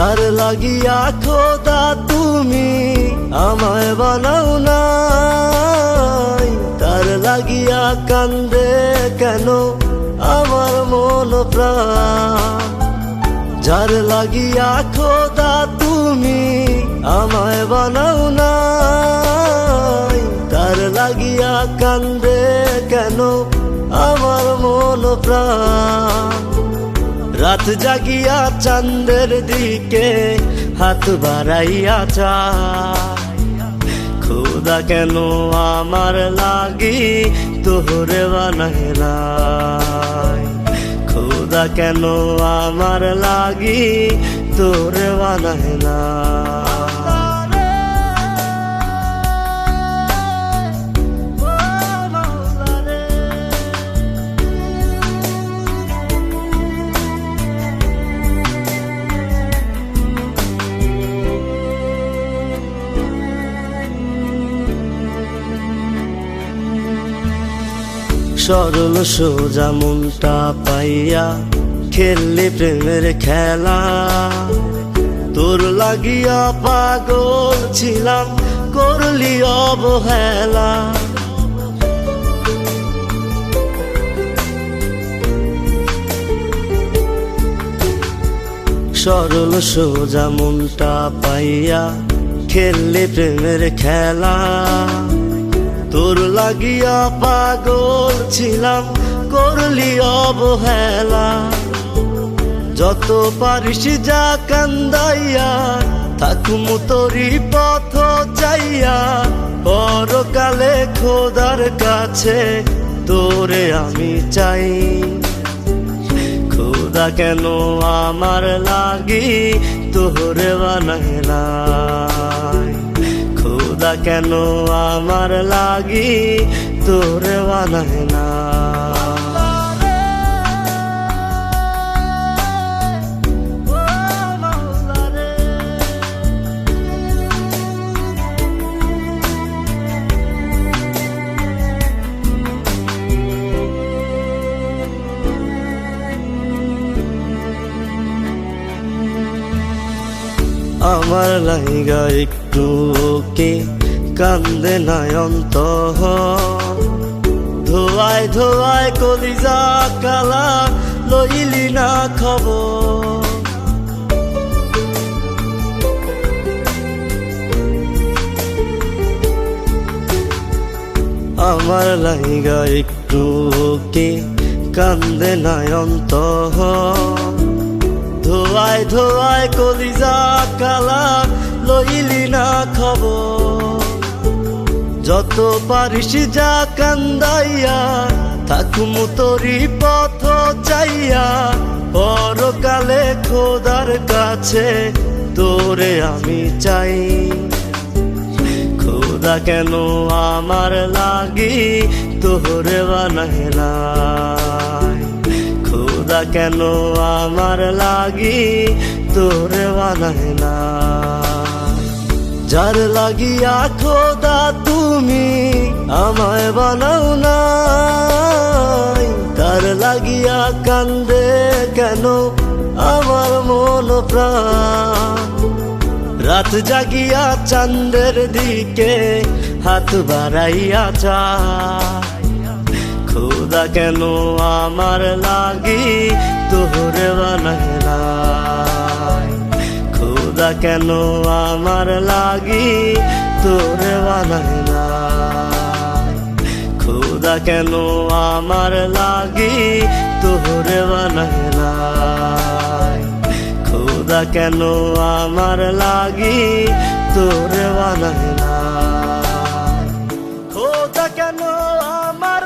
যার লাগিয়া খোদা তুমি আমায় বানাও নাই, তার লাগিয়া কান্দে কেন আমার মন প্রাণ। যার লাগিয়া খোদা তুমি আমায় বানাও নাই, তার লাগিয়া কান্দে কেন আমার মন প্রাণ। রাত জাগিয়া চাঁদের দিকে হাত বাড়াইয়া চায়, খোদা কেন আমার লাগি তোরে বানাইলাই, খোদা কেন আমার লাগি তোরে বানাইলাই। সরল সোজা মনটা পাইয়া খেললি প্রেমের খেলা, তোর লাগিয়া পাগল ছিলাম করলি অবহেলা। সরল সোজা মনটা পাইয়া খেললি প্রেমের খেলা, তোর লাগিয়া পাগল ছিলাম করলি অবহেলা। যত পারিস যা কান্দাইয়া থাকুম তোরি পথ চাইয়া, পরকালে খোদার কাছে তোরে আমি চাই। খোদা কেন আমার লাগি তোরে বানাইলাই, খোদা কেন আমার লাগি তোরে বানাইলাই। আমার লাইগা একটু কি কান্দে নয়ন্ত, ধোয়ায় ধোয়ায় কলিজা কালা লইলি না খবর। আমার লাইগা একটু কি কান্দে নয়ন্ত, ধোয়ায় ধোয়ায় কলিজা কালা লইলি না খবর। যত পারিস যা কান্দাইয়া থাকুম তোরি পথ চাইয়া, পরকালে খোদার কাছে তোরে আমি চাই। খোদা কেন আমার লাগি তোরে বানাইলাই, খোদা কেন আমার লাগি তোরে বানাইলাই। যার লাগিয়া খোদা তুমি আমায় বানাও নাই, তার লাগিয়া কান্দে কেন আমার মন প্রাণ। রাত জাগিয়া চাঁদের দিকে হাত বাড়াইয়া চায়, খোদা কেন আমার লাগি তোরে বানাইলাই, খোদা কেন আমার লাগি তোরে বানাইলাই, খোদা কেন আমার লাগি তোরে বানাইলাই, খোদা কেন আমার লাগি তোরে বানাইলাই, খোদা কেন আমার